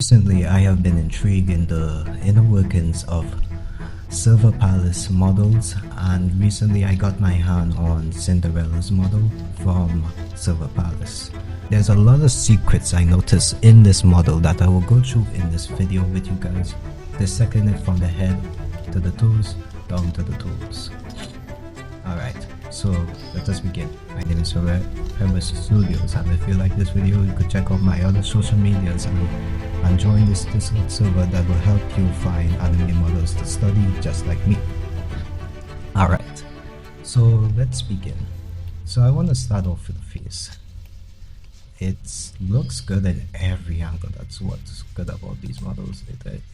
Recently, I have been intrigued in the inner workings of Silver Palace models, and recently I got my hand on Cinderella's model from Silver Palace. There's a lot of secrets I noticed in this model that I will go through in this video with you guys, dissecting it from the head to the toes, down to the toes. Alright, so let us begin. My name is Pebble Studios, and if you like this video, you could check out my other social medias and join this Discord server that will help you find anime models to study just like me. Alright, so let's begin. So I want to start off with the face. It looks good at every angle. That's what's good about these models.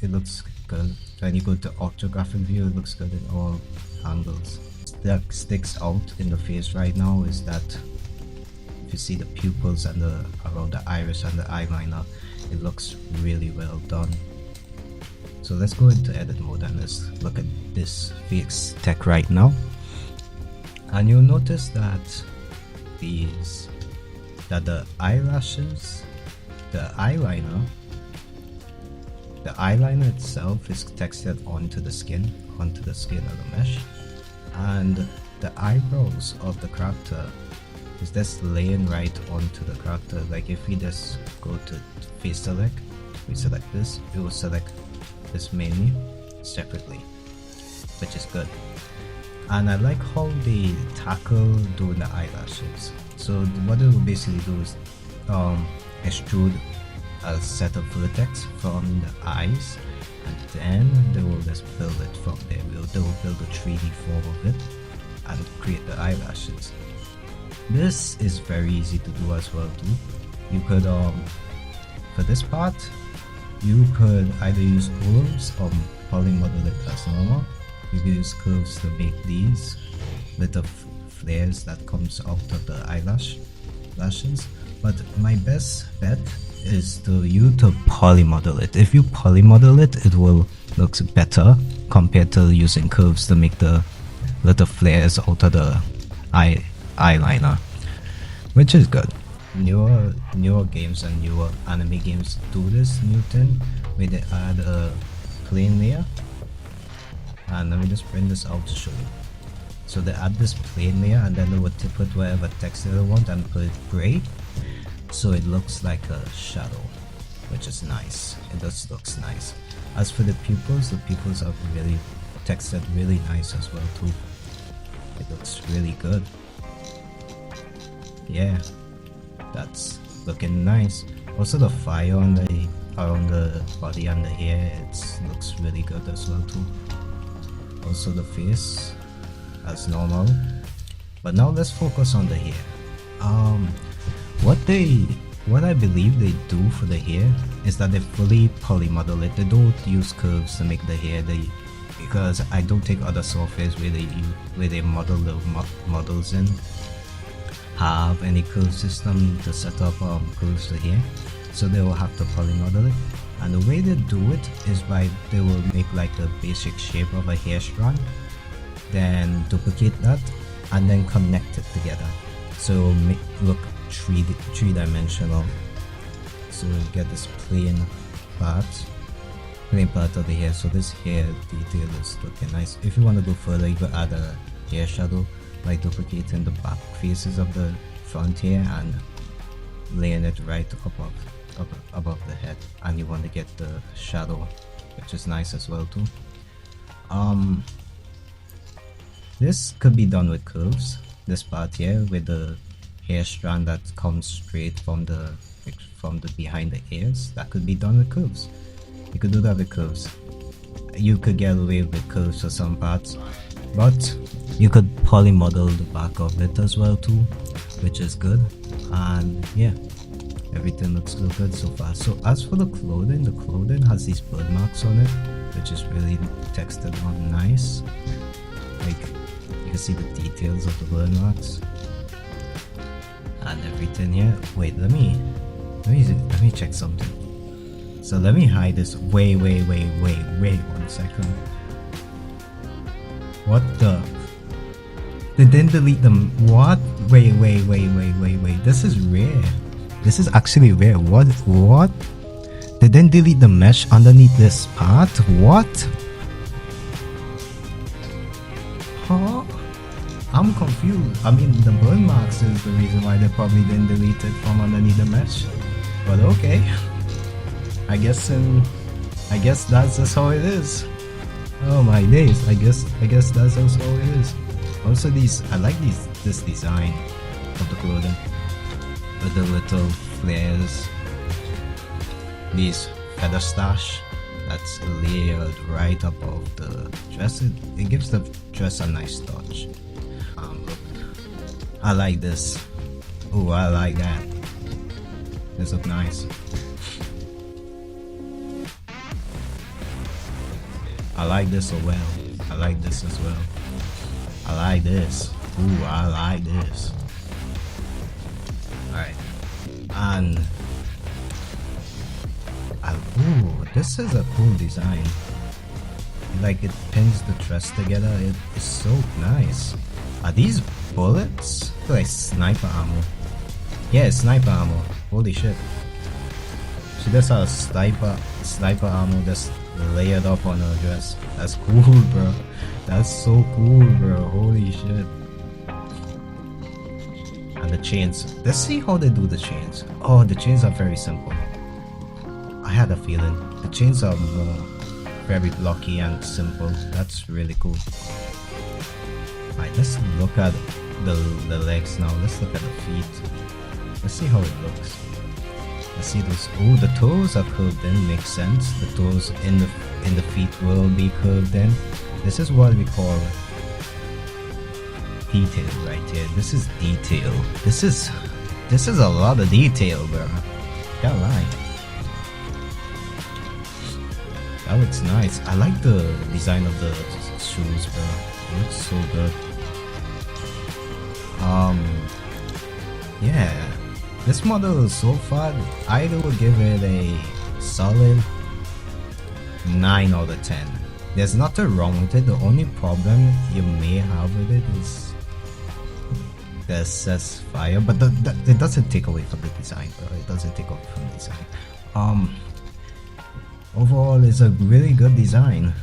It looks good. When you go to orthographic view, it looks good in all angles. That sticks out in the face right now is that if you see the pupils and around the iris and the eyeliner, it looks really well done. So let's go into edit mode and let's look at this face tech right now. And you'll notice that the eyelashes, the eyeliner itself is textured onto the skin of the mesh, and the eyebrows of the character is just laying right onto the character. Like if we just go to face select, we select this, it will select this mainly separately, which is good. And I like how they tackle doing the eyelashes. So what it will basically do is extrude a set of vertex from the eyes, and then they will just build it from there. They will build a 3D form of it and create the eyelashes. This is very easy to do as well too. You could for this part, you could either use curves or polymodel it as normal. You can use curves to make these little flares that comes out of the eyelashes. But my best bet is to polymodel it. If you polymodel it, it will look better compared to using curves to make the little flares out of the eyeliner, which is good. Newer games and newer anime games do this new thing where they add a plane layer. And let me just print this out to show you. So they add this plane layer and then they would put whatever texture they want and put it gray, so it looks like a shadow, which is nice. It just looks nice. As for the pupils are really textured really nice as well too. It looks really good. Yeah, that's looking nice. Also the fire around the body and the hair, it looks really good as well too. Also the face as normal. But now let's focus on the hair. What I believe they do for the hair is that they fully polymodel it. They don't use curves to make the hair. Because I don't think other softwares where they model the models in have any curve system to set up curves to hair, so they will have to polymodel it. And the way they do it is by they will make like the basic shape of a hair strand, then duplicate that and then connect it together, so look three-dimensional. So you get this plain part of the hair. So this hair detail is looking nice. If you want to go further, you could add a hair shadow by duplicating the back faces of the front hair and laying it right above the head, and you want to get the shadow, which is nice as well too. This could be done with curves. This part here with the hair strand that comes straight from the behind the ears, that could be done with curves. You could do that with curves. You could get away with curves for some parts, but you could polymodel the back of it as well too, which is good. And yeah, everything looks good so far. So as for the clothing has these bird marks on it, which is really textured on nice. Like you can see the details of the bird marks and everything here. Wait, let me check something. So let me hide this. Wait 1 second. What the? They didn't delete them. What? Wait. This is rare. This is actually rare. What? They didn't delete the mesh underneath this part? What? Huh? I'm confused. I mean, the burn marks is the reason why they probably didn't delete it from underneath the mesh. But okay. I guess that's just how it is. Oh my days. I guess that's just how it is. Also I like this design of the clothing. With the little flares. These feather stash that's layered right above the dress. It gives the dress a nice touch. I like this. Oh, I like that. This looks nice. I like this as well. I like this as well. I like this. Ooh, I like this. Alright. And ooh, this is a cool design. Like it pins the dress together. It is so nice. Are these bullets? Like sniper ammo. Yeah, sniper ammo. Holy shit. She does have sniper ammo just layered up on her dress. That's cool, bro. That's so cool, bro. Holy shit. And the chains. Let's see how they do the chains. Oh, the chains are very simple. I had a feeling. The chains are more very blocky and simple. That's really cool. Alright, let's look at the legs now. Let's look at the feet. Let's see how it looks. Let's see those. Oh, the toes are curved in. Makes sense. The toes in the feet will be curved in. This is what we call detail right here. This is detail. This is a lot of detail, bro. Can't lie. That looks nice. I like the design of the shoes, bro. It looks so good. Yeah. This model so far, I would give it a solid 9 out of 10. There's nothing wrong with it. The only problem you may have with it is the says fire, but it doesn't take away from the design, bro. It doesn't take away from the design. Overall, it's a really good design.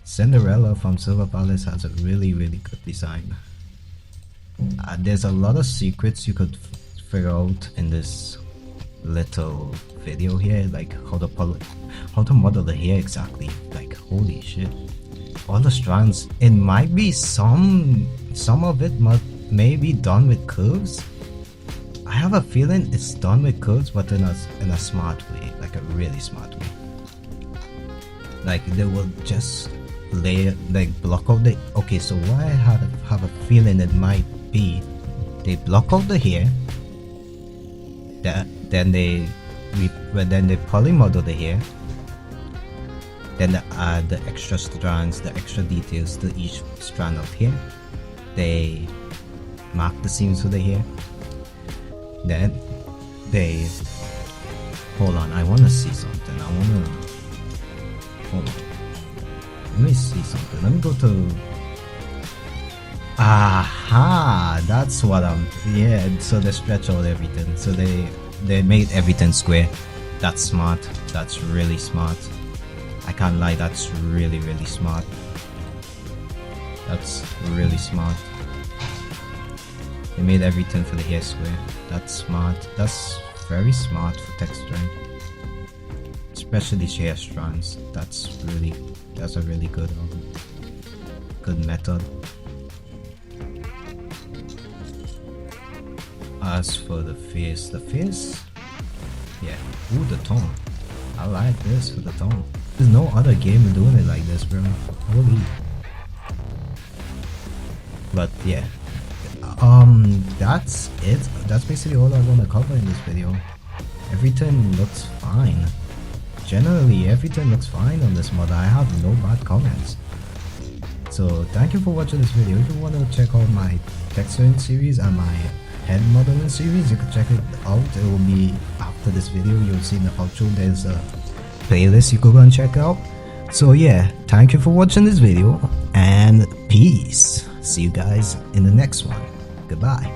Cinderella from Silver Palace has a really good design. There's a lot of secrets you could figure out in this little video here, like how to model the hair exactly. Like holy shit, all the strands. It might be some of it may be done with curves. I have a feeling it's done with curves, but in a smart way, like a really smart way. Like they will just block out the. Okay, so what I have a feeling it might be, they block out the hair. Then they polymodel the hair. Then they add the extra strands, the extra details to each strand of hair. They mark the seams with the hair. Then they hold on. I want to see something. Hold on. Let me see something. Let me go to. Aha! That's what yeah, so they stretch out everything. So they made everything square. That's smart. That's really smart. I can't lie, that's really smart. That's really smart. They made everything for the hair square. That's smart. That's very smart for texturing. Especially hair strands. That's a really good method. As for the face, yeah. Ooh, the tone. I like this for the tone. There's no other game doing it like this, bro. Holy. But yeah. That's it. That's basically all I want to cover in this video. Everything looks fine. Generally, everything looks fine on this mod. I have no bad comments. So thank you for watching this video. If you want to check out my texturing series and my head modeling series, you can check it out. It will be after this video. You'll see in the outro there's a playlist you could go and check out. So yeah, thank you for watching this video and peace. See you guys in the next one. Goodbye.